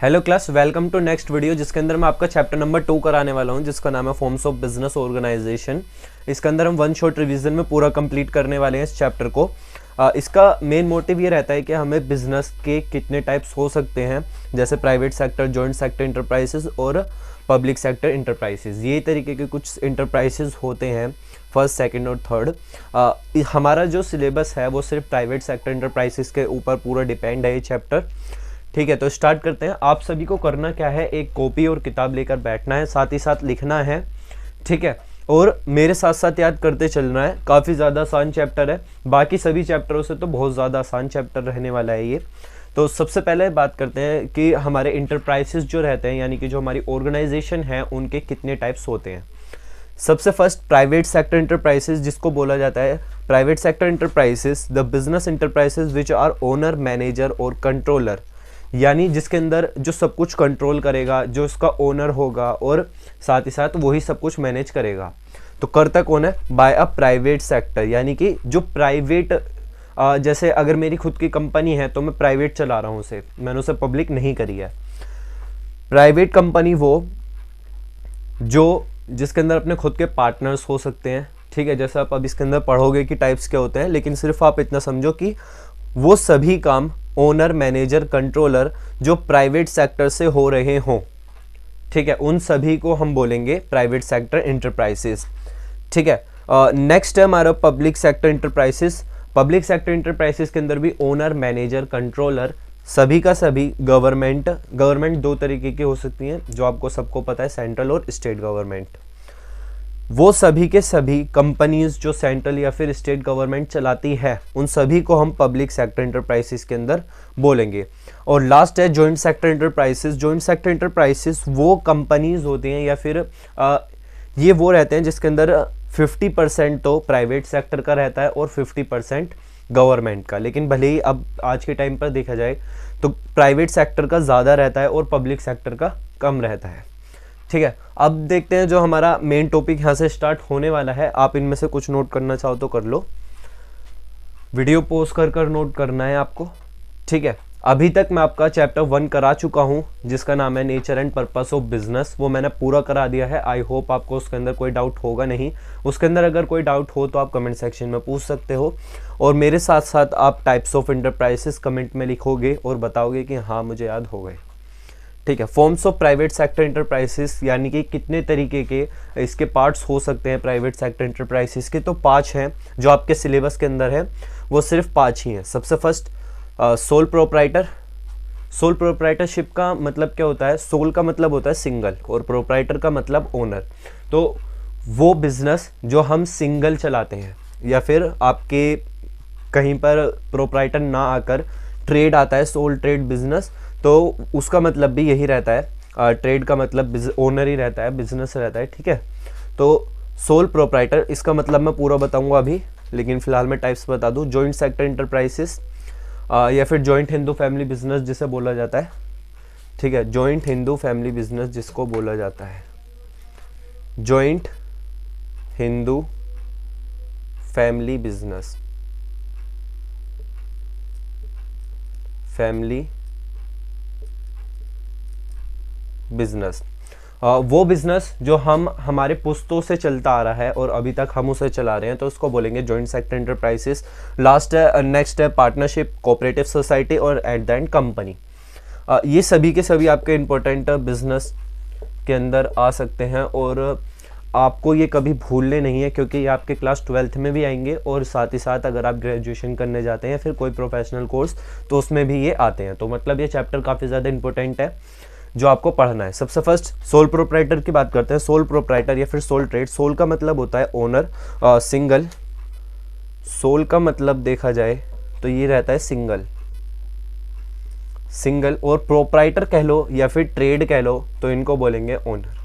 Hello class, welcome to next video जिसके अंदर मैं आपका चैप्टर नंबर 2 कराने वाला हूं जिसका नाम है फॉर्म्स ऑफ बिजनेस ऑर्गेनाइजेशन। इसके अंदर हम वन शॉट रिवीजन में पूरा कंप्लीट करने वाले हैं इस चैप्टर को। इसका मेन मोटिव ये रहता है कि हमें बिजनेस के कितने टाइप्स हो सकते हैं, जैसे private sector, joint sector enterprises और पब्लिक सेक्टर इंटरप्राइजेस। ये तरीके के कुछ इंटरप्राइजेस होते हैं, फर्स्ट, सेकंड और थर्ड। हमारा जो सिलेबस है वो सिर्फ प्राइवेट सेक्टर इंटरप्राइजेस के ऊपर पूरा डिपेंड है ये चैप्टर। ठीक है, तो स्टार्ट करते हैं। आप सभी को करना क्या है, एक कॉपी और किताब लेकर बैठना है, साथ ही साथ लिखना है। ठीक है, और मेरे साथ साथ याद करते चलना है। काफ़ी ज़्यादा आसान चैप्टर है, बाकी सभी चैप्टरों से तो बहुत ज़्यादा आसान चैप्टर रहने वाला है ये। तो सबसे पहले बात करते हैं कि हमारे इंटरप्राइजेस जो रहते हैं, यानी कि जो हमारी ऑर्गेनाइजेशन है, उनके कितने टाइप्स होते हैं। सबसे फर्स्ट प्राइवेट सेक्टर इंटरप्राइजेस, जिसको बोला जाता है private sector enterprises the business enterprises which are owner, manager और कंट्रोलर, यानी जिसके अंदर जो सब कुछ कंट्रोल करेगा, जो इसका ओनर होगा और साथ ही साथ वही सब कुछ मैनेज करेगा। तो करता कौन है? बाय अ प्राइवेट सेक्टर, यानी कि जो प्राइवेट, जैसे अगर मेरी खुद की कंपनी है तो मैं प्राइवेट चला रहा हूँ उसे, मैंने उसे पब्लिक नहीं करी है। प्राइवेट कंपनी वो जो जिसके अंदर अपने खुद के पार्टनर्स हो सकते हैं। ठीक है, जैसे आप अब इसके अंदर पढ़ोगे कि टाइप्स क्या होते हैं, लेकिन सिर्फ आप इतना समझो कि वो सभी काम ओनर, मैनेजर, कंट्रोलर जो प्राइवेट सेक्टर से हो रहे हों, ठीक है, उन सभी को हम बोलेंगे प्राइवेट सेक्टर इंटरप्राइजेस। ठीक है, नेक्स्ट है हमारा public sector enterprises. Public sector enterprises के अंदर भी ओनर, मैनेजर, कंट्रोलर सभी का सभी गवर्नमेंट दो तरीके की हो सकती हैं, जो आपको सबको पता है, सेंट्रल और स्टेट गवर्नमेंट। वो सभी के सभी कंपनीज जो सेंट्रल या फिर स्टेट गवर्नमेंट चलाती है, उन सभी को हम पब्लिक सेक्टर इंटरप्राइजेस के अंदर बोलेंगे। और लास्ट है joint sector enterprises. Joint sector enterprises वो कंपनीज होती हैं या फिर ये वो रहते हैं जिसके अंदर 50% तो प्राइवेट सेक्टर का रहता है और 50% गवर्नमेंट का। लेकिन भले ही अब आज के टाइम पर देखा जाए तो प्राइवेट सेक्टर का ज़्यादा रहता है और पब्लिक सेक्टर का कम रहता है। ठीक है, अब देखते हैं जो हमारा मेन टॉपिक यहाँ से स्टार्ट होने वाला है। आप इनमें से कुछ नोट करना चाहो तो कर लो, वीडियो पॉज कर नोट करना है आपको। ठीक है, अभी तक मैं आपका चैप्टर 1 करा चुका हूँ जिसका नाम है nature and purpose of business, वो मैंने पूरा करा दिया है। आई होप आपको उसके अंदर कोई डाउट होगा नहीं। उसके अंदर अगर कोई डाउट हो तो आप कमेंट सेक्शन में पूछ सकते हो, और मेरे साथ साथ आप टाइप्स ऑफ इंटरप्राइजेस कमेंट में लिखोगे और बताओगे कि हाँ मुझे याद हो गए। ठीक है, forms of private sector enterprises, यानी कि कितने तरीके के इसके पार्ट्स हो सकते हैं प्राइवेट सेक्टर इंटरप्राइजेस के, तो 5 हैं जो आपके सिलेबस के अंदर है, वो सिर्फ 5 ही हैं। सबसे first sole proprietor. Sole proprietorship का मतलब क्या होता है? सोल का मतलब होता है सिंगल और प्रोप्राइटर का मतलब ओनर। तो वो बिजनेस जो हम सिंगल चलाते हैं, या फिर आपके कहीं पर प्रोप्राइटर ना आकर ट्रेड आता है, सोल ट्रेड बिजनेस, तो उसका मतलब भी यही रहता है। ट्रेड का मतलब ओनर ही रहता है, बिजनेस रहता है। ठीक है, तो सोल प्रोप्राइटर, इसका मतलब मैं पूरा बताऊंगा अभी, लेकिन फिलहाल मैं टाइप्स बता दूं। जॉइंट सेक्टर इंटरप्राइजेस या फिर जॉइंट हिंदू फैमिली बिजनेस जिसे बोला जाता है। ठीक है, जॉइंट हिंदू फैमिली बिजनेस जिसको बोला जाता है, joint Hindu family business, family business, वो बिजनेस जो हम हमारे पुश्तों से चलता आ रहा है और अभी तक हम उसे चला रहे हैं, तो उसको बोलेंगे जॉइंट सेक्टर इंटरप्राइजेस। लास्ट है, नेक्स्ट है पार्टनरशिप, कोऑपरेटिव सोसाइटी और एट द एंड कंपनी। ये सभी के सभी आपके इंपॉर्टेंट बिजनेस के अंदर आ सकते हैं, और आपको ये कभी भूलने नहीं है, क्योंकि ये आपके क्लास 12th में भी आएंगे, और साथ ही साथ अगर आप ग्रेजुएशन करने जाते हैं फिर कोई प्रोफेशनल कोर्स, तो उसमें भी ये आते हैं। तो मतलब ये चैप्टर काफ़ी ज़्यादा इंपॉर्टेंट है जो आपको पढ़ना है। सबसे फर्स्ट सोल प्रोप्राइटर की बात करते हैं। सोल प्रोप्राइटर या फिर सोल ट्रेड, सोल का मतलब होता है ओनर, सिंगल। सोल का मतलब देखा जाए तो ये रहता है सिंगल, और प्रोप्राइटर कह लो या फिर ट्रेड कह लो, तो इनको बोलेंगे ओनर,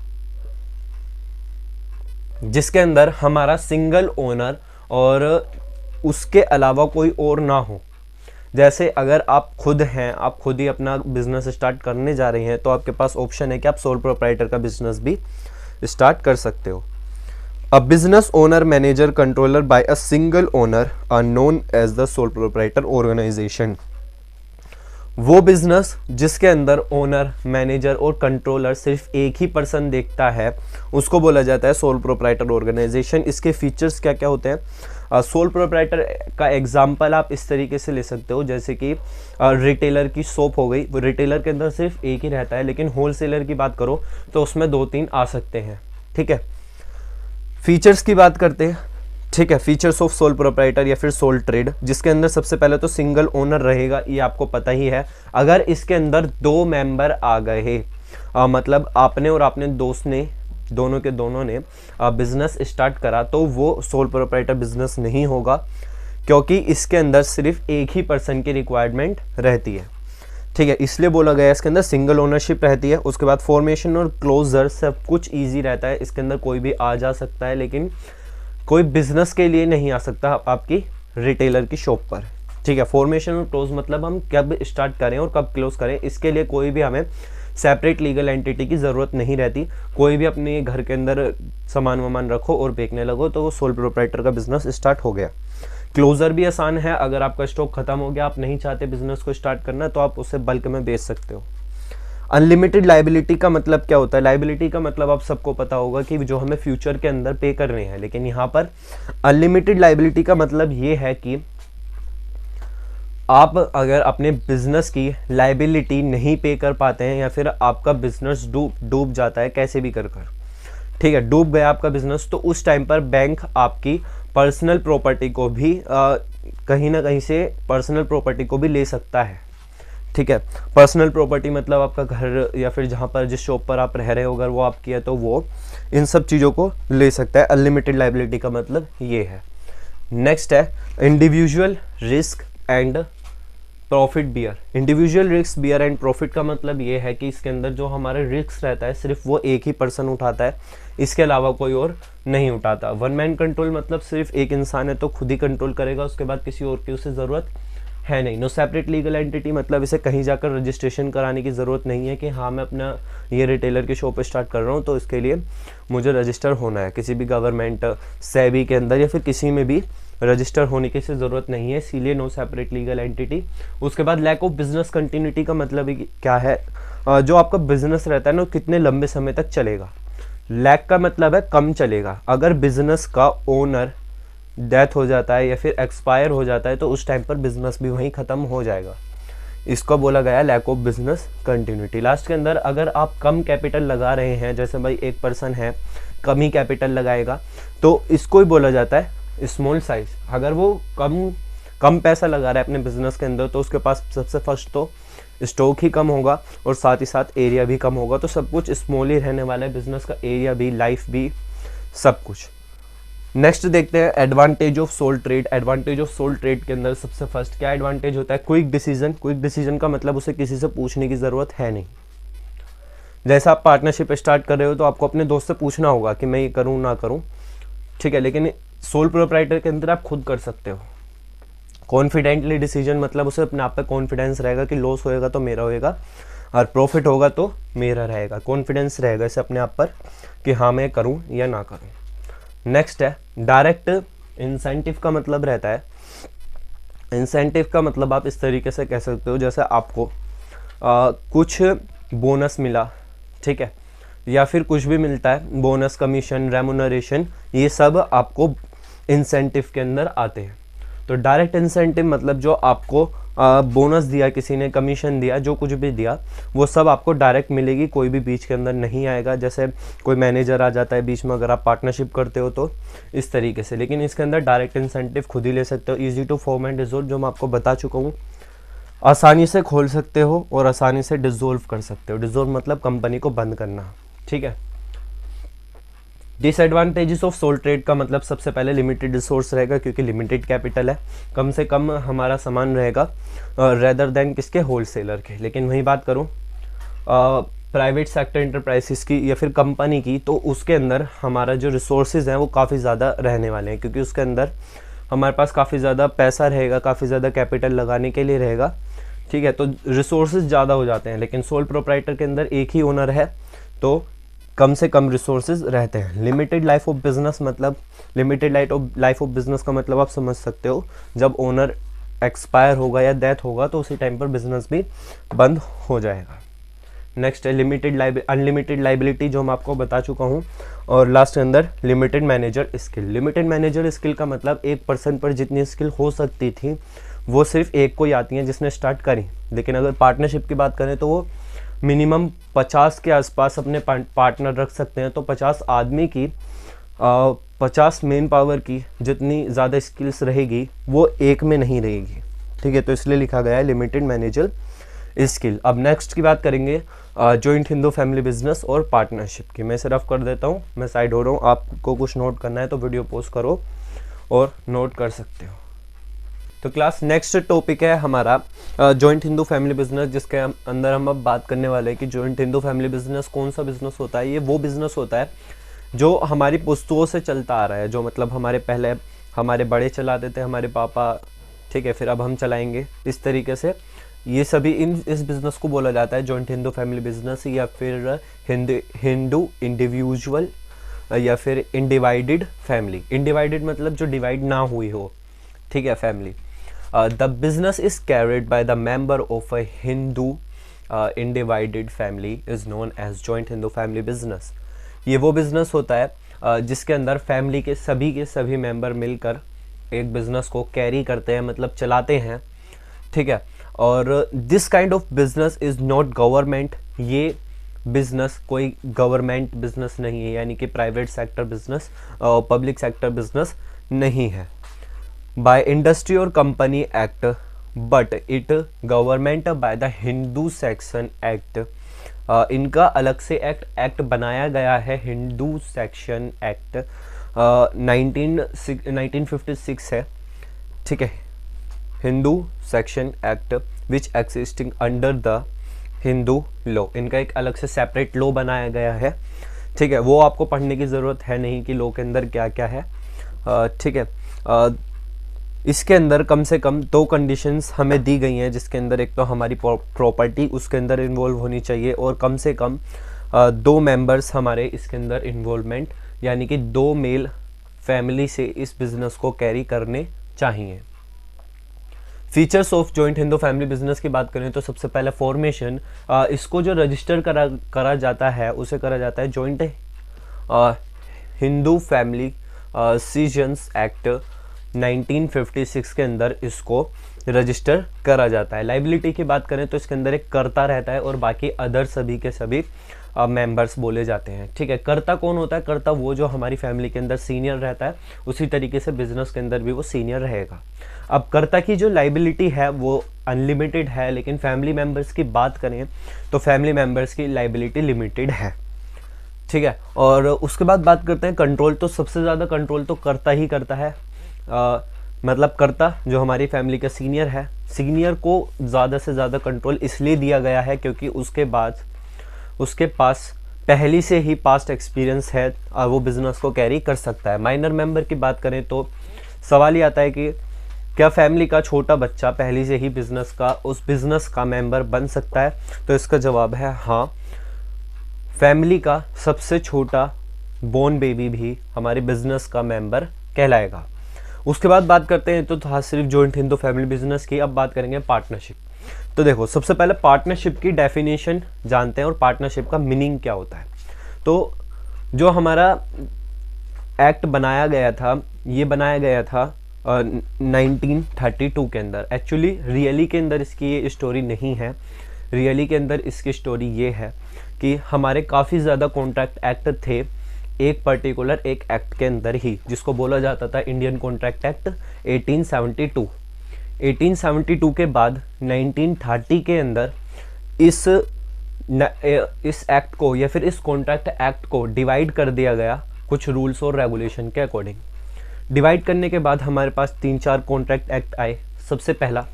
जिसके अंदर हमारा सिंगल ओनर और उसके अलावा कोई और ना हो। जैसे अगर आप खुद हैं, आप खुद ही अपना बिजनेस स्टार्ट करने जा रहे हैं, तो आपके पास ऑप्शन है कि आप सोल प्रोप्राइटर का बिजनेस भी स्टार्ट कर सकते हो। A business owner, manager, controller by a single owner are known as the sole proprietor organisation. वो बिजनेस जिसके अंदर ओनर, मैनेजर और कंट्रोलर सिर्फ एक ही पर्सन देखता है उसको बोला जाता है सोल प्रोप्राइटर ऑर्गेनाइजेशन। इसके फीचर्स क्या क्या होते हैं? सोल प्रोप्राइटर का एग्जांपल आप इस तरीके से ले सकते हो, जैसे कि रिटेलर की शॉप हो गई। वो रिटेलर के अंदर सिर्फ एक ही रहता है, लेकिन होलसेलर की बात करो तो उसमें 2-3 आ सकते हैं। ठीक है, फीचर्स की बात करते हैं। ठीक है, फीचर्स ऑफ सोल प्रोप्राइटर या फिर सोल ट्रेड, जिसके अंदर सबसे पहले तो सिंगल ओनर रहेगा, ये आपको पता ही है। अगर इसके अंदर 2 मेंबर आ गए, मतलब आपने और आपने दोस्त ने, दोनों के दोनों ने बिजनेस स्टार्ट करा, तो वो सोल प्रोप्राइटर बिजनेस नहीं होगा, क्योंकि इसके अंदर सिर्फ एक ही पर्सन की रिक्वायरमेंट रहती है। ठीक है, इसलिए बोला गया इसके अंदर सिंगल ओनरशिप रहती है। उसके बाद फॉर्मेशन और क्लोजर सब कुछ ईजी रहता है। इसके अंदर कोई भी आ जा सकता है, लेकिन कोई बिजनेस के लिए नहीं आ सकता आपकी रिटेलर की शॉप पर। ठीक है, फॉर्मेशन और क्लोज मतलब हम कब स्टार्ट करें और कब क्लोज करें, इसके लिए कोई भी हमें सेपरेट लीगल एंटिटी की ज़रूरत नहीं रहती। कोई भी अपने घर के अंदर सामान वामान रखो और बेचने लगो, तो वो सोल प्रोप्राइटर का बिजनेस स्टार्ट हो गया। क्लोजर भी आसान है, अगर आपका स्टॉक खत्म हो गया, आप नहीं चाहते बिजनेस को स्टार्ट करना, तो आप उसे बल्क में बेच सकते हो। अनलिमिटेड लाइबिलिटी का मतलब क्या होता है? लाइबिलिटी का मतलब आप सबको पता होगा कि जो हमें फ्यूचर के अंदर पे करने हैं, लेकिन यहाँ पर अनलिमिटेड लाइबिलिटी का मतलब ये है कि आप अगर अपने बिजनेस की लाइबिलिटी नहीं पे कर पाते हैं, या फिर आपका बिजनेस डूब जाता है कैसे भी कर ठीक है, डूब गया आपका बिजनेस, तो उस टाइम पर बैंक आपकी पर्सनल प्रॉपर्टी को भी कहीं ना कहीं से पर्सनल प्रॉपर्टी को भी ले सकता है। ठीक है, पर्सनल प्रॉपर्टी मतलब आपका घर या फिर जहाँ पर जिस शॉप पर आप रह रहे हो, अगर वो आपकी है तो वो इन सब चीज़ों को ले सकता है। अनलिमिटेड लाइबिलिटी का मतलब ये है। नेक्स्ट है individual risk and profit bear. Individual risk bear and profit का मतलब ये है कि इसके अंदर जो हमारा रिस्क रहता है सिर्फ वो एक ही पर्सन उठाता है, इसके अलावा कोई और नहीं उठाता। वन मैन कंट्रोल मतलब सिर्फ एक इंसान है तो खुद ही कंट्रोल करेगा, उसके बाद किसी और की उसे ज़रूरत है नहीं। नो सेपरेट लीगल एंटिटी मतलब इसे कहीं जाकर रजिस्ट्रेशन कराने की ज़रूरत नहीं है कि हाँ मैं अपना ये रिटेलर की शॉप स्टार्ट कर रहा हूँ तो इसके लिए मुझे रजिस्टर होना है किसी भी गवर्नमेंट सेबी के अंदर, या फिर किसी में भी रजिस्टर होने की ज़रूरत नहीं है, इसीलिए नो सेपरेट लीगल एंटिटी। उसके बाद लैक ऑफ बिजनेस कंटिन्यूटी का मतलब क्या है? जो आपका बिजनेस रहता है ना कितने लंबे समय तक चलेगा। लैक का मतलब है कम चलेगा। अगर बिजनेस का ओनर डेथ हो जाता है या फिर एक्सपायर हो जाता है तो उस टाइम पर बिजनेस भी वहीं ख़त्म हो जाएगा। इसको बोला गया lack of business continuity. Last के अंदर अगर आप कम कैपिटल लगा रहे हैं, जैसे भाई एक पर्सन है कम ही कैपिटल लगाएगा, तो इसको ही बोला जाता है स्मॉल साइज। अगर वो कम पैसा लगा रहा है अपने बिजनेस के अंदर तो उसके पास सबसे फर्स्ट तो स्टॉक ही कम होगा और साथ ही साथ एरिया भी कम होगा, तो सब कुछ स्मॉल ही रहने वाला है, बिजनेस का एरिया भी, लाइफ भी, सब कुछ। नेक्स्ट देखते हैं advantage of sole trade. Advantage of sole trade के अंदर सबसे फर्स्ट क्या एडवांटेज होता है? Quick decision. क्विक डिसीजन का मतलब उसे किसी से पूछने की ज़रूरत है नहीं। जैसा आप पार्टनरशिप स्टार्ट कर रहे हो तो आपको अपने दोस्त से पूछना होगा कि मैं ये करूँ ना करूँ, ठीक है, लेकिन सोल प्रोप्राइटर के अंदर आप खुद कर सकते हो। कॉन्फिडेंटली डिसीजन मतलब उसे अपने आप पे कॉन्फिडेंस रहेगा कि लॉस होएगा तो मेरा होएगा और प्रॉफिट होगा तो मेरा रहेगा। कॉन्फिडेंस रहेगा इसे अपने आप पर कि हाँ मैं करूँ या ना करूँ। नेक्स्ट है डायरेक्ट इंसेंटिव का मतलब रहता है, इंसेंटिव का मतलब आप इस तरीके से कह सकते हो जैसे आपको कुछ बोनस मिला, ठीक है, या फिर कुछ भी मिलता है, बोनस, कमीशन, रेमुनरेशन, ये सब आपको इंसेंटिव के अंदर आते हैं। तो डायरेक्ट इंसेंटिव मतलब जो आपको बोनस दिया, किसी ने कमीशन दिया, जो कुछ भी दिया वो सब आपको डायरेक्ट मिलेगी, कोई भी बीच के अंदर नहीं आएगा। जैसे कोई मैनेजर आ जाता है बीच में अगर आप पार्टनरशिप करते हो तो इस तरीके से, लेकिन इसके अंदर डायरेक्ट इंसेंटिव खुद ही ले सकते हो। Easy to form and dissolve जो मैं आपको बता चुका हूँ, आसानी से खोल सकते हो और आसानी से डिसॉल्व कर सकते हो। डिसॉल्व मतलब कंपनी को बंद करना, ठीक है। डिसएडवांटेजेस ऑफ सोल ट्रेड का मतलब सबसे पहले लिमिटेड रिसोर्स रहेगा, क्योंकि लिमिटेड कैपिटल है, कम से कम हमारा सामान रहेगा रेदर देन किसके, होलसेलर के। लेकिन वही बात करूँ प्राइवेट सेक्टर इंटरप्राइजेस की या फिर कंपनी की, तो उसके अंदर हमारा जो रिसोर्सेज हैं वो काफ़ी ज़्यादा रहने वाले हैं, क्योंकि उसके अंदर हमारे पास काफ़ी ज़्यादा पैसा रहेगा, काफ़ी ज़्यादा कैपिटल लगाने के लिए रहेगा, ठीक है, तो रिसोर्सेज ज़्यादा हो जाते हैं। लेकिन सोल प्रोप्राइटर के अंदर एक ही ओनर है तो कम से कम रिसोर्सेज रहते हैं। लिमिटेड लाइफ ऑफ बिजनेस मतलब, लिमिटेड लाइफ ऑफ बिजनेस का मतलब आप समझ सकते हो, जब ओनर एक्सपायर होगा या डेथ होगा तो उसी टाइम पर बिजनेस भी बंद हो जाएगा। नेक्स्ट है अनलिमिटेड लाइबिलिटी, जो मैं आपको बता चुका हूँ। और लास्ट के अंदर limited manager skill. Limited manager skill का मतलब एक पर्सन पर जितनी स्किल हो सकती थी वो सिर्फ एक को ही आती हैं जिसने स्टार्ट करी। लेकिन अगर पार्टनरशिप की बात करें तो वो मिनिमम 50 के आसपास अपने पार्टनर रख सकते हैं। तो 50 आदमी की 50 मेन पावर की जितनी ज़्यादा स्किल्स रहेगी वो एक में नहीं रहेगी, ठीक है। तो इसलिए लिखा गया है लिमिटेड मैनेजर स्किल। अब नेक्स्ट की बात करेंगे जॉइंट हिंदू फैमिली बिजनेस और पार्टनरशिप की। मैं इसे रफ कर देता हूँ, मैं साइड हो रहा हूँ, आपको कुछ नोट करना है तो वीडियो पॉज करो और नोट कर सकते हो। तो क्लास नेक्स्ट टॉपिक है हमारा जॉइंट हिंदू फैमिली बिजनेस, जिसके अंदर हम अब बात करने वाले हैं कि जॉइंट हिंदू फैमिली बिजनेस कौन सा बिजनेस होता है। ये वो बिजनेस होता है जो हमारी पुश्तों से चलता आ रहा है, जो मतलब हमारे पहले हमारे बड़े चलाते थे, हमारे पापा, ठीक है, फिर अब हम चलाएंगे। इस तरीके से ये सभी इस बिज़नेस को बोला जाता है जॉइंट हिंदू फैमिली बिजनेस, या फिर हिंदू इंडिविजुअल, या फिर इनडिवाइडेड फैमिली। इनडिवाइडेड मतलब जो डिवाइड ना हुई हो, ठीक है, family. The business is carried by the member of a Hindu undivided family is known as joint Hindu family business. ये वो बिजनेस होता है जिसके अंदर फैमिली के सभी मेंबर मिलकर एक बिजनेस को कैरी करते हैं, मतलब चलाते हैं, ठीक है। और this kind of business is not government. ये बिजनेस कोई गवर्नमेंट बिजनेस नहीं है, यानी कि private sector business, public sector business नहीं है। बाय इंडस्ट्री और company act, but it government by the Hindu section act. इनका अलग से एक्ट बनाया गया है, हिंदू सेक्शन एक्ट 1956 है, ठीक है, Hindu section act which existing under the Hindu law. इनका एक अलग से सेपरेट लॉ बनाया गया है, ठीक है। वो आपको पढ़ने की ज़रूरत है नहीं कि लॉ के अंदर क्या क्या है, ठीक है। इसके अंदर कम से कम 2 कंडीशंस हमें दी गई हैं, जिसके अंदर एक तो हमारी प्रॉपर्टी उसके अंदर इन्वॉल्व होनी चाहिए, और कम से कम 2 मेंबर्स हमारे इसके अंदर इन्वॉल्वमेंट, यानी कि 2 मेल फैमिली से इस बिज़नेस को कैरी करने चाहिए। Features of joint Hindu family business की बात करें तो सबसे पहले फॉर्मेशन, इसको जो रजिस्टर करा जाता है उसे करा जाता है joint Hindu family seasons act 1956 के अंदर इसको रजिस्टर करा जाता है। लाइबिलिटी की बात करें तो इसके अंदर एक कर्ता रहता है और बाकी अदर सभी के सभी मेंबर्स बोले जाते हैं, ठीक है। कर्ता कौन होता है? कर्ता वो जो हमारी फैमिली के अंदर सीनियर रहता है, उसी तरीके से बिजनेस के अंदर भी वो सीनियर रहेगा। अब कर्ता की जो लाइबिलिटी है वो अनलिमिटेड है, लेकिन फैमिली मेंबर्स की बात करें तो फैमिली मेंबर्स की लाइबिलिटी लिमिटेड है, ठीक है। और उसके बाद बात करते हैं कंट्रोल। तो सबसे ज़्यादा कंट्रोल तो कर्ता ही करता है, मतलब कर्ता जो हमारी फैमिली का सीनियर है, सीनियर को ज़्यादा से ज़्यादा कंट्रोल इसलिए दिया गया है क्योंकि उसके पास पहले से ही पास्ट एक्सपीरियंस है, वो बिज़नेस को कैरी कर सकता है। माइनर मेंबर की बात करें तो सवाल ये आता है कि क्या फैमिली का छोटा बच्चा पहले से ही उस बिज़नेस का मेंबर बन सकता है? तो इसका जवाब है हाँ, फैमिली का सबसे छोटा बोर्न बेबी भी हमारे बिज़नेस का मेंबर कहलाएगा। उसके बाद बात करते हैं तो था सिर्फ जॉइंट हिंदू फैमिली बिजनेस की। अब बात करेंगे पार्टनरशिप। तो देखो, सबसे पहले पार्टनरशिप की डेफिनेशन जानते हैं और पार्टनरशिप का मीनिंग क्या होता है। तो जो हमारा एक्ट बनाया गया था, ये बनाया गया था 1932 के अंदर। एक्चुअली रियली के अंदर इसकी ये स्टोरी नहीं है। रियली के अंदर इसकी स्टोरी ये है कि हमारे काफ़ी ज़्यादा कॉन्ट्रैक्ट एक्ट थे एक पर्टिकुलर एक एक्ट के अंदर ही, जिसको बोला जाता था इंडियन कॉन्ट्रैक्ट एक्ट 1872। 1872 के बाद 1930 के अंदर इस एक्ट को या फिर इस कॉन्ट्रैक्ट एक्ट को डिवाइड कर दिया गया कुछ रूल्स और रेगुलेशन के अकॉर्डिंग। डिवाइड करने के बाद हमारे पास 3-4 कॉन्ट्रैक्ट एक्ट आए। सबसे पहला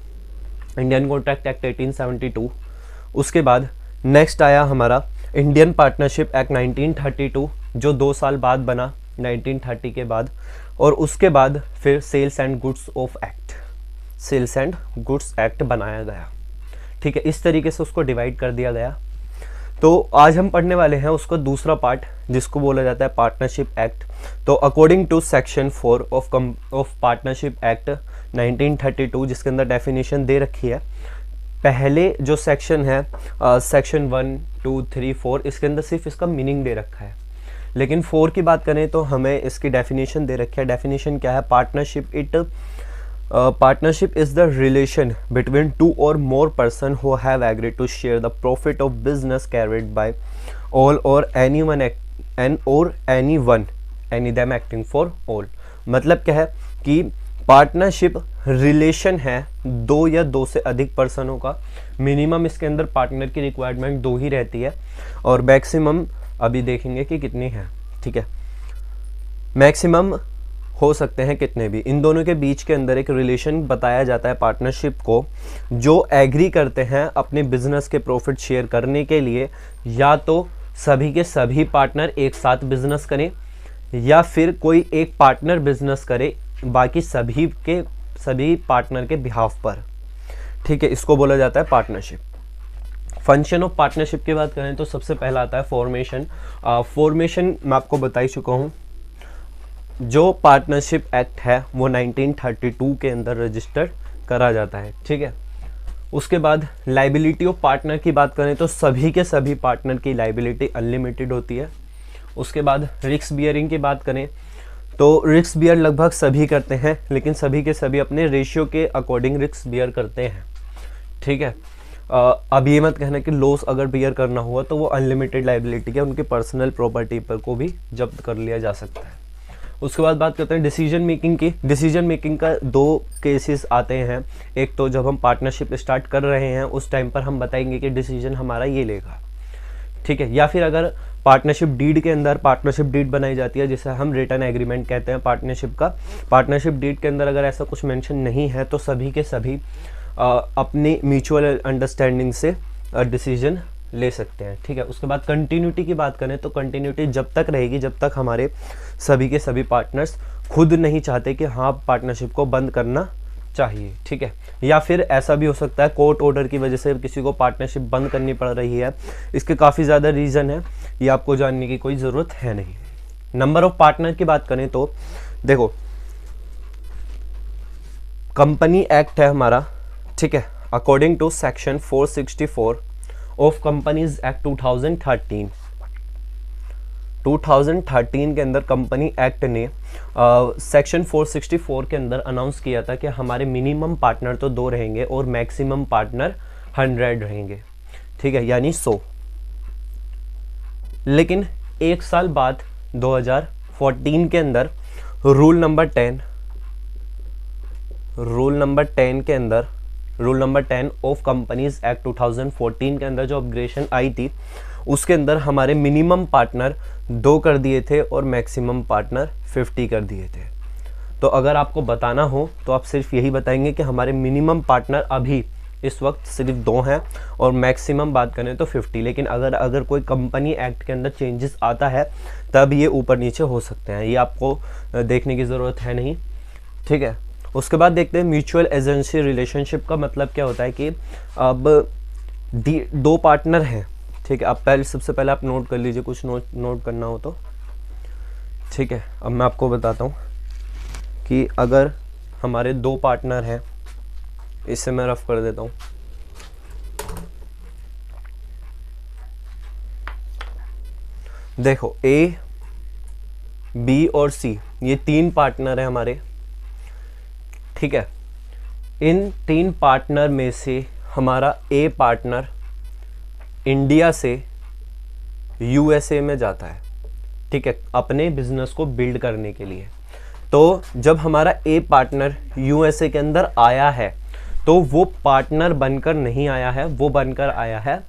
इंडियन कॉन्ट्रैक्ट एक्ट 1872, उसके बाद नेक्स्ट आया हमारा इंडियन पार्टनरशिप एक्ट 1932 जो 2 साल बाद बना 1930 के बाद, और उसके बाद फिर सेल्स एंड गुड्स एक्ट बनाया गया, ठीक है। इस तरीके से उसको डिवाइड कर दिया गया। तो आज हम पढ़ने वाले हैं उसका दूसरा पार्ट जिसको बोला जाता है पार्टनरशिप एक्ट। तो according to section 4 of partnership act 1932, जिसके अंदर डेफिनेशन दे रखी है, पहले जो सेक्शन है सेक्शन 1, 2, 3, 4, इसके अंदर सिर्फ इसका मीनिंग दे रखा है। लेकिन 4 की बात करें तो हमें इसकी डेफिनेशन दे रखी है। डेफिनेशन क्या है? Partnership is the relation between two or more person who have agreed to share the profit of business carried by all or any them acting for all. मतलब क्या है कि पार्टनरशिप रिलेशन है दो या दो से अधिक पर्सनों का। मिनिमम इसके अंदर पार्टनर की रिक्वायरमेंट 2 ही रहती है और मैक्सिमम अभी देखेंगे कि कितनी है। ठीक है, मैक्सिमम हो सकते हैं कितने भी। इन दोनों के बीच के अंदर एक रिलेशन बताया जाता है पार्टनरशिप को, जो एग्री करते हैं अपने बिजनेस के प्रॉफिट शेयर करने के लिए, या तो सभी के सभी पार्टनर एक साथ बिजनेस करें या फिर कोई एक पार्टनर बिजनेस करे बाकी सभी पार्टनर के बिहाफ पर। ठीक है, इसको बोला जाता है पार्टनरशिप। फंक्शन ऑफ पार्टनरशिप की बात करें तो सबसे पहला आता है फॉर्मेशन। फॉर्मेशन मैं आपको बता ही चुका हूँ। जो पार्टनरशिप एक्ट है वो 1932 के अंदर रजिस्टर्ड करा जाता है। ठीक है, उसके बाद लाइबिलिटी ऑफ पार्टनर की बात करें तो सभी के सभी पार्टनर की लाइबिलिटी अनलिमिटेड होती है। उसके बाद रिस्क बियरिंग की बात करें तो रिस्क बियर लगभग सभी करते हैं, लेकिन सभी के सभी अपने रेशियो के अकॉर्डिंग रिस्क बियर करते हैं। ठीक है, अब ये मत कहना कि लॉस अगर बियर करना हुआ तो वो अनलिमिटेड लाइबिलिटी है, उनकी पर्सनल प्रॉपर्टी पर को भी जब्त कर लिया जा सकता है। उसके बाद बात करते हैं डिसीजन मेकिंग की। डिसीजन मेकिंग का 2 केसेस आते हैं। एक तो जब हम पार्टनरशिप स्टार्ट कर रहे हैं उस टाइम पर हम बताएंगे कि डिसीजन हमारा ये लेगा। ठीक है, या फिर अगर पार्टनरशिप डीड के अंदर पार्टनरशिप डीड बनाई जाती है जिसे हम रिटर्न एग्रीमेंट कहते हैं पार्टनरशिप का। पार्टनरशिप डीड के अंदर अगर ऐसा कुछ मेंशन नहीं है तो सभी के सभी अपनी म्यूचुअल अंडरस्टैंडिंग से डिसीजन ले सकते हैं। ठीक है, उसके बाद कंटिन्यूटी की बात करें तो कंटिन्यूटी जब तक रहेगी जब तक हमारे सभी के सभी पार्टनर्स खुद नहीं चाहते कि हाँ पार्टनरशिप को बंद करना चाहिए। ठीक है, या फिर ऐसा भी हो सकता है कोर्ट ऑर्डर की वजह से किसी को पार्टनरशिप बंद करनी पड़ रही है। इसके काफ़ी ज़्यादा रीज़न है, ये आपको जानने की कोई ज़रूरत है नहीं। नंबर ऑफ पार्टनर की बात करें तो देखो, कंपनी एक्ट है हमारा। ठीक है, according to section 464 of companies act 2013 के अंदर कंपनी एक्ट ने सेक्शन 464 के अंदर अनाउंस किया था कि हमारे मिनिमम पार्टनर तो 2 रहेंगे और मैक्सिमम पार्टनर 100 रहेंगे। ठीक है, यानी 100। लेकिन 1 साल बाद 2014 के अंदर rule number 10 of companies act 2014 के अंदर जो अपग्रेडेशन आई थी उसके अंदर हमारे मिनिमम पार्टनर 2 कर दिए थे और मैक्सिमम पार्टनर 50 कर दिए थे। तो अगर आपको बताना हो तो आप सिर्फ यही बताएंगे कि हमारे मिनिमम पार्टनर अभी इस वक्त सिर्फ 2 हैं और मैक्सिमम बात करें तो 50। लेकिन अगर कोई कंपनी एक्ट के अंदर चेंजेस आता है तब ये ऊपर नीचे हो सकते हैं, ये आपको देखने की ज़रूरत है नहीं। ठीक है, उसके बाद देखते हैं म्यूचुअल एजेंसी रिलेशनशिप का मतलब क्या होता है कि अब 2 पार्टनर हैं। ठीक है, अब सबसे पहले आप नोट कर लीजिए, कुछ नोट करना हो तो। ठीक है, अब मैं आपको बताता हूँ कि अगर हमारे 2 पार्टनर हैं, इसे मैं रफ कर देता हूँ। देखो A, B और C ये 3 पार्टनर हैं हमारे। ठीक है, इन 3 पार्टनर में से हमारा A पार्टनर इंडिया से USA में जाता है। ठीक है, अपने बिजनेस को बिल्ड करने के लिए। तो जब हमारा A पार्टनर USA के अंदर आया है तो वो पार्टनर बनकर नहीं आया है, वो बनकर आया है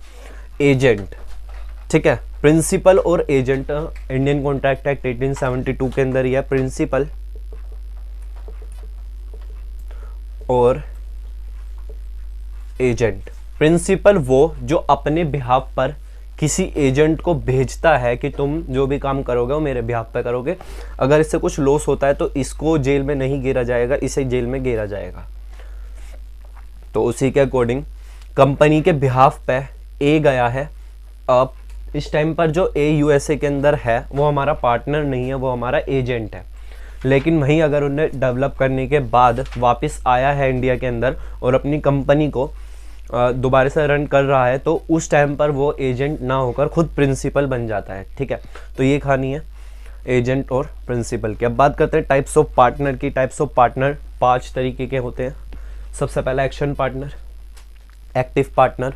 एजेंट। ठीक है, प्रिंसिपल और एजेंट इंडियन कॉन्ट्रैक्ट एक्ट 1872 के अंदर यह प्रिंसिपल और एजेंट। प्रिंसिपल वो जो अपने बिहाफ पर किसी एजेंट को भेजता है कि तुम जो भी काम करोगे वो मेरे बिहाफ पे करोगे, अगर इससे कुछ लॉस होता है तो इसको जेल में नहीं गिरा जाएगा, इसे जेल में गिरा जाएगा। तो उसी के अकॉर्डिंग कंपनी के बिहाफ पे ए गया है इस टाइम पर जो AUSA के अंदर है वो हमारा पार्टनर नहीं है, वो हमारा एजेंट है। लेकिन वहीं अगर उन्हें डेवलप करने के बाद वापस आया है इंडिया के अंदर और अपनी कंपनी को दोबारा से रन कर रहा है, तो उस टाइम पर वो एजेंट ना होकर खुद प्रिंसिपल बन जाता है। ठीक है, तो ये कहानी है एजेंट और प्रिंसिपल की। अब बात करते हैं टाइप्स ऑफ पार्टनर की। टाइप्स ऑफ पार्टनर 5 तरीके के होते हैं। सबसे पहला एक्शन पार्टनर, एक्टिव पार्टनर।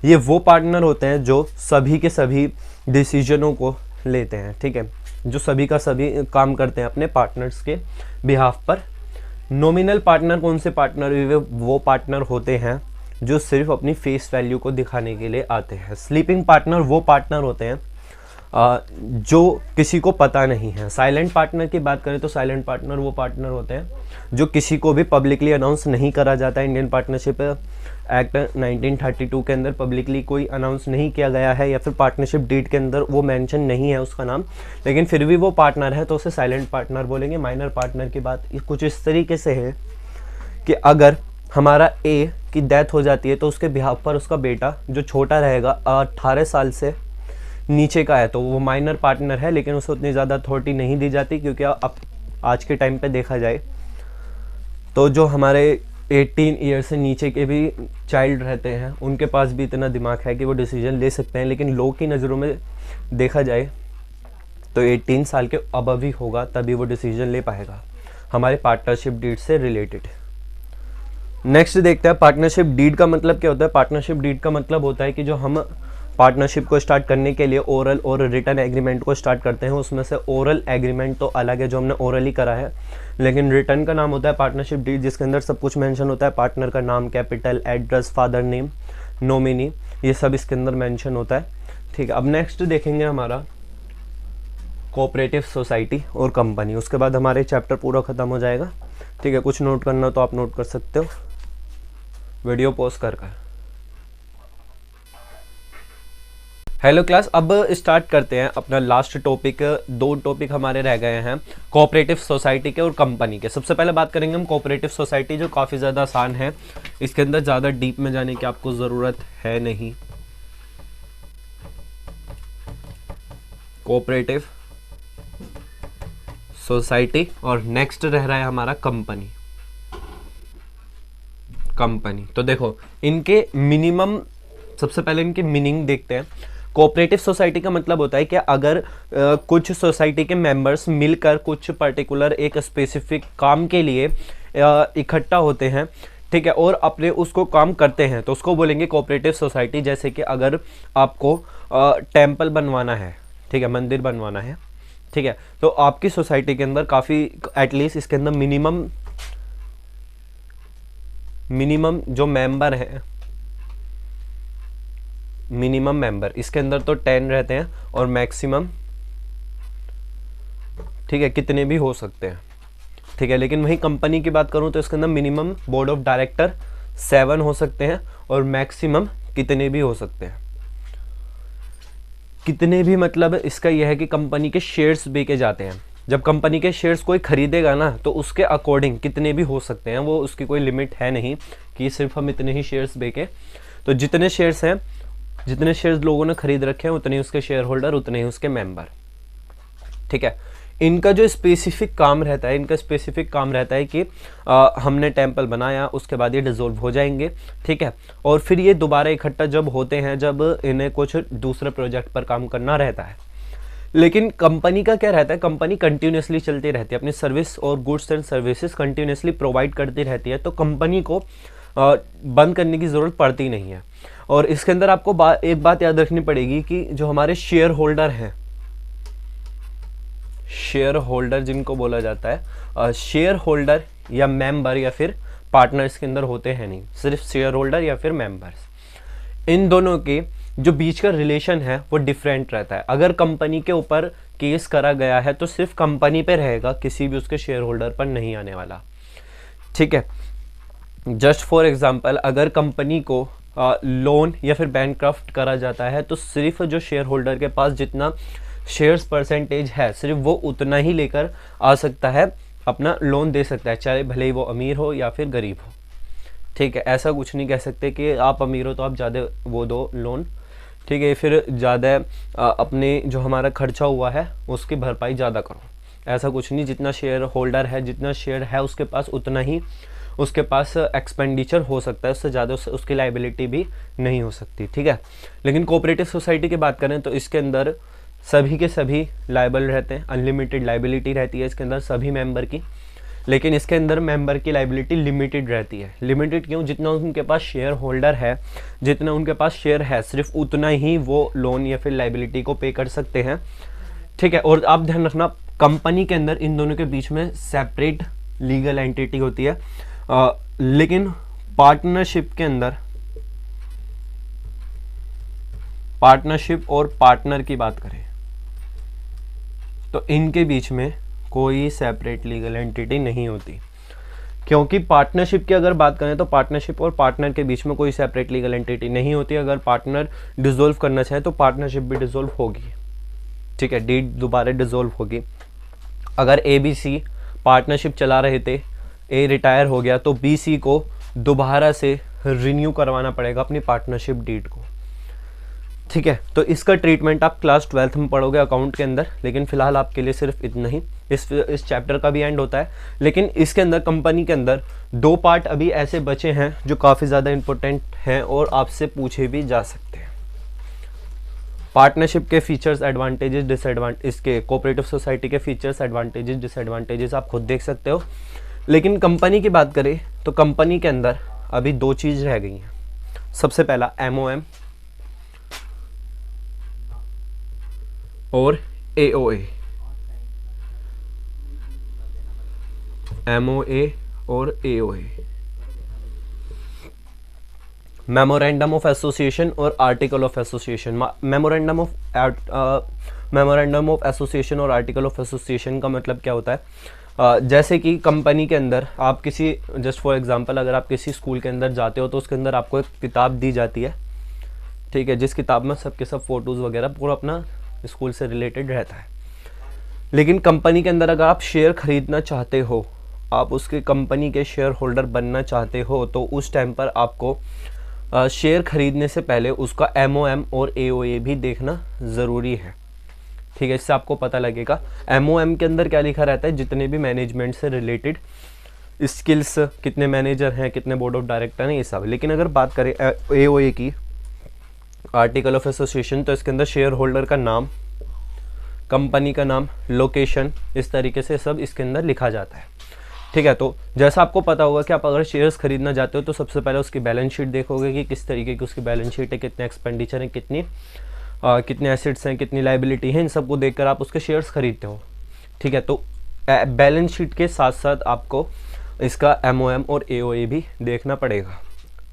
ये वो पार्टनर होते हैं जो सभी के सभी डिसीजनों को लेते हैं। ठीक है, जो सभी का सभी काम करते हैं अपने पार्टनर्स के बिहाफ पर। नॉमिनल पार्टनर कौन से पार्टनर हुए? वो पार्टनर होते हैं जो सिर्फ अपनी फेस वैल्यू को दिखाने के लिए आते हैं। स्लीपिंग पार्टनर वो पार्टनर होते हैं जो किसी को पता नहीं है। साइलेंट पार्टनर की बात करें तो साइलेंट पार्टनर वो पार्टनर होते हैं जो किसी को भी पब्लिकली अनाउंस नहीं करा जाता है। इंडियन पार्टनरशिप एक्ट 1932 के अंदर पब्लिकली कोई अनाउंस नहीं किया गया है, या फिर पार्टनरशिप डीड के अंदर वो मेंशन नहीं है उसका नाम, लेकिन फिर भी वो पार्टनर है तो उसे साइलेंट पार्टनर बोलेंगे। माइनर पार्टनर की बात कुछ इस तरीके से है कि अगर हमारा ए की डेथ हो जाती है तो उसके बिहाफ पर उसका बेटा जो छोटा रहेगा 18 साल से नीचे का है तो वो माइनर पार्टनर है, लेकिन उसे उतनी ज़्यादा अथॉरिटी नहीं दी जाती, क्योंकि अब आज के टाइम पे देखा जाए तो जो हमारे 18 ईयर से नीचे के भी चाइल्ड रहते हैं उनके पास भी इतना दिमाग है कि वो डिसीजन ले सकते हैं, लेकिन लोग की नज़रों में देखा जाए तो 18 साल के अबव ही होगा तभी वो डिसीजन ले पाएगा हमारे पार्टनरशिप डीड से रिलेटेड। नेक्स्ट देखते हैं पार्टनरशिप डीड का मतलब क्या होता है। पार्टनरशिप डीड का मतलब होता है कि जो हम पार्टनरशिप को स्टार्ट करने के लिए ओरल और रिटन एग्रीमेंट को स्टार्ट करते हैं, उसमें से ओरल एग्रीमेंट तो अलग है जो हमने ओरली करा है, लेकिन रिटन का नाम होता है पार्टनरशिप डीड, जिसके अंदर सब कुछ मेंशन होता है। पार्टनर का नाम, capital, address, father name, nominee, ये सब इसके अंदर मेंशन होता है। ठीक है, अब नेक्स्ट देखेंगे हमारा कोऑपरेटिव सोसाइटी और कंपनी, उसके बाद हमारे चैप्टर पूरा खत्म हो जाएगा। ठीक है, कुछ नोट करना तो आप नोट कर सकते हो वीडियो पॉज कर। हेलो क्लास, अब स्टार्ट करते हैं अपना लास्ट टॉपिक। 2 टॉपिक हमारे रह गए हैं कोऑपरेटिव सोसाइटी के और कंपनी के। सबसे पहले बात करेंगे हम कोऑपरेटिव सोसाइटी, जो काफ़ी ज़्यादा आसान है, इसके अंदर ज़्यादा डीप में जाने की आपको ज़रूरत है नहीं। कोऑपरेटिव सोसाइटी और नेक्स्ट रह रहा है हमारा कंपनी। कंपनी तो देखो इनके मिनिमम, सबसे पहले इनकी मीनिंग देखते हैं। कोऑपरेटिव सोसाइटी का मतलब होता है कि अगर कुछ सोसाइटी के मेंबर्स मिलकर कुछ पर्टिकुलर एक स्पेसिफिक काम के लिए इकट्ठा होते हैं, ठीक है, और अपने उसको काम करते हैं तो उसको बोलेंगे कोऑपरेटिव सोसाइटी। जैसे कि अगर आपको टेम्पल बनवाना है, ठीक है, मंदिर बनवाना है, ठीक है, तो आपकी सोसाइटी के अंदर काफ़ी एटलीस्ट इसके अंदर मिनिमम जो मेंबर हैं, मिनिमम मेंबर इसके अंदर तो 10 रहते हैं और मैक्सिमम, ठीक है, कितने भी हो सकते हैं। ठीक है, लेकिन वही कंपनी की बात करूं तो इसके अंदर मिनिमम बोर्ड ऑफ डायरेक्टर 7 हो सकते हैं और मैक्सिमम कितने भी हो सकते हैं। कितने भी मतलब इसका यह है कि कंपनी के शेयर्स बेचे जाते हैं। जब कंपनी के शेयर्स कोई खरीदेगा ना तो उसके अकॉर्डिंग कितने भी हो सकते हैं, वो उसकी कोई लिमिट है नहीं कि सिर्फ हम इतने ही शेयर्स बेचें। तो जितने शेयर्स हैं, जितने शेयर्स लोगों ने खरीद रखे हैं उतने ही उसके शेयर होल्डर, उतने ही उसके मेंबर। ठीक है, इनका जो स्पेसिफिक काम रहता है, इनका स्पेसिफिक काम रहता है कि हमने टेम्पल बनाया, उसके बाद ये डिसॉल्व हो जाएंगे, ठीक है, और फिर ये दोबारा इकट्ठा जब होते हैं जब इन्हें कुछ दूसरे प्रोजेक्ट पर काम करना रहता है। लेकिन कंपनी का क्या रहता है, कंपनी कंटिन्यूसली चलती रहती है, अपनी सर्विस और goods and services continuously provide करती रहती है, तो कंपनी को बंद करने की ज़रूरत पड़ती नहीं है। और इसके अंदर आपको एक बात याद रखनी पड़ेगी कि जो हमारे शेयर होल्डर हैं, शेयर होल्डर जिनको बोला जाता है, शेयर होल्डर या मेंबर या फिर पार्टनर्स के अंदर होते हैं नहीं, सिर्फ शेयर होल्डर या फिर मेंबर्स। इन दोनों के जो बीच का रिलेशन है वो डिफरेंट रहता है। अगर कंपनी के ऊपर केस करा गया है तो सिर्फ कंपनी पे रहेगा, किसी भी उसके शेयर होल्डर पर नहीं आने वाला। ठीक है, जस्ट फॉर एग्जांपल अगर कंपनी को लोन या फिर बैंकक्रफ्ट करा जाता है तो सिर्फ जो शेयर होल्डर के पास जितना शेयर्स परसेंटेज है सिर्फ वो उतना ही लेकर आ सकता है, अपना लोन दे सकता है, चाहे भले ही वो अमीर हो या फिर गरीब हो। ठीक है, ऐसा कुछ नहीं कह सकते कि आप अमीर हो तो आप ज़्यादा वो दो लोन, ठीक है, फिर ज़्यादा अपने जो हमारा खर्चा हुआ है उसकी भरपाई ज़्यादा करो। ऐसा कुछ नहीं, जितना शेयर होल्डर है, जितना शेयर है उसके पास, उतना ही उसके पास एक्सपेंडिचर हो सकता है, उससे ज़्यादा उसकी लाइबिलिटी भी नहीं हो सकती। ठीक है, लेकिन कोऑपरेटिव सोसाइटी की बात करें तो इसके अंदर सभी के सभी लाइबल रहते हैं, अनलिमिटेड लाइबिलिटी रहती है इसके अंदर सभी मेंबर की। लेकिन इसके अंदर मेंबर की लाइबिलिटी लिमिटेड रहती है। लिमिटेड क्यों? जितना उनके पास शेयर होल्डर है, जितना उनके पास शेयर है, सिर्फ उतना ही वो लोन या फिर लाइबिलिटी को पे कर सकते हैं। ठीक है, और आप ध्यान रखना, कंपनी के अंदर इन दोनों के बीच में सेपरेट लीगल एंटिटी होती है, लेकिन पार्टनरशिप के अंदर, पार्टनरशिप और पार्टनर की बात करें तो इनके बीच में कोई सेपरेट लीगल एंटिटी नहीं होती। क्योंकि पार्टनरशिप की अगर बात करें तो पार्टनरशिप और पार्टनर के बीच में कोई सेपरेट लीगल एंटिटी नहीं होती। अगर पार्टनर डिसॉल्व करना चाहे तो पार्टनरशिप भी डिसॉल्व होगी। ठीक है, डीड दोबारा डिसॉल्व होगी। अगर ABC पार्टनरशिप चला रहे थे, A रिटायर हो गया, तो BC को दोबारा से रिन्यू करवाना पड़ेगा अपनी पार्टनरशिप डीड को। ठीक है, तो इसका ट्रीटमेंट आप क्लास 12th में पढ़ोगे अकाउंट के अंदर, लेकिन फिलहाल आपके लिए सिर्फ इतना ही। इस चैप्टर का भी एंड होता है, लेकिन इसके अंदर कंपनी के अंदर 2 पार्ट अभी ऐसे बचे हैं जो काफ़ी ज़्यादा इंपॉर्टेंट हैं और आपसे पूछे भी जा सकते हैं। पार्टनरशिप के फीचर्स, एडवांटेजेस, डिसएडवांटेज, इसके कोऑपरेटिव सोसाइटी के फीचर्स, एडवांटेजेस, डिसएडवांटेजेस आप खुद देख सकते हो। लेकिन कंपनी की बात करें तो कंपनी के अंदर अभी 2 चीज़ रह गई हैं। सबसे पहला MOM और AOA। MOA और AOA, मेमोरेंडम ऑफ एसोसिएशन और article of association. Memorandum of association और आर्टिकल ऑफ एसोसिएशन का मतलब क्या होता है? जैसे कि कंपनी के अंदर आप किसी, जस्ट फॉर एग्जांपल, अगर आप किसी स्कूल के अंदर जाते हो तो उसके अंदर आपको एक किताब दी जाती है। ठीक है, जिस किताब में सब के सब फोटोज़ वगैरह पूरा अपना स्कूल से रिलेटेड रहता है। लेकिन कंपनी के अंदर अगर आप शेयर खरीदना चाहते हो, आप उसके कंपनी के शेयर होल्डर बनना चाहते हो, तो उस टाइम पर आपको शेयर खरीदने से पहले उसका MOM और AOA भी देखना ज़रूरी है। ठीक है, इससे आपको पता लगेगा। MOM के अंदर क्या लिखा रहता है? जितने भी मैनेजमेंट से रिलेटेड स्किल्स, कितने मैनेजर हैं, कितने बोर्ड ऑफ डायरेक्टर हैं, ये सब। लेकिन अगर बात करें AOA की, आर्टिकल ऑफ एसोसिएशन, तो इसके अंदर शेयर होल्डर का नाम, कंपनी का नाम, लोकेशन, इस तरीके से सब इसके अंदर लिखा जाता है। ठीक है, तो जैसा आपको पता होगा कि आप अगर शेयर्स खरीदना चाहते हो तो सबसे पहले उसकी बैलेंस शीट देखोगे कि किस तरीके की उसकी बैलेंस शीट है, कितने एक्सपेंडिचर हैं, कितने एसेट्स हैं, कितनी लाइबिलिटी है, इन सबको देखकर आप उसके शेयर्स खरीदते हो। ठीक है, तो बैलेंस शीट के साथ साथ आपको इसका MOM और AOA भी देखना पड़ेगा।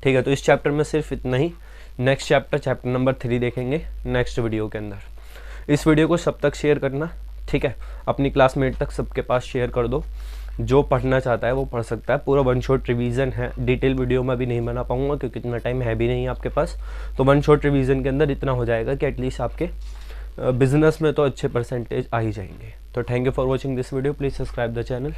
ठीक है, तो इस चैप्टर में सिर्फ इतना ही। नेक्स्ट चैप्टर नंबर 3 देखेंगे नेक्स्ट वीडियो के अंदर। इस वीडियो को सब तक शेयर करना। ठीक है, अपनी क्लासमेट तक सबके पास शेयर कर दो। जो पढ़ना चाहता है वो पढ़ सकता है। पूरा 1 शॉट रिवीजन है, डिटेल वीडियो में भी नहीं बना पाऊंगा क्योंकि इतना टाइम है भी नहीं आपके पास। तो 1 शॉट रिवीजन के अंदर इतना हो जाएगा कि एटलीस्ट आपके बिजनेस में तो अच्छे परसेंटेज आ ही जाएंगे। तो thank you for watching this video. Please subscribe the channel.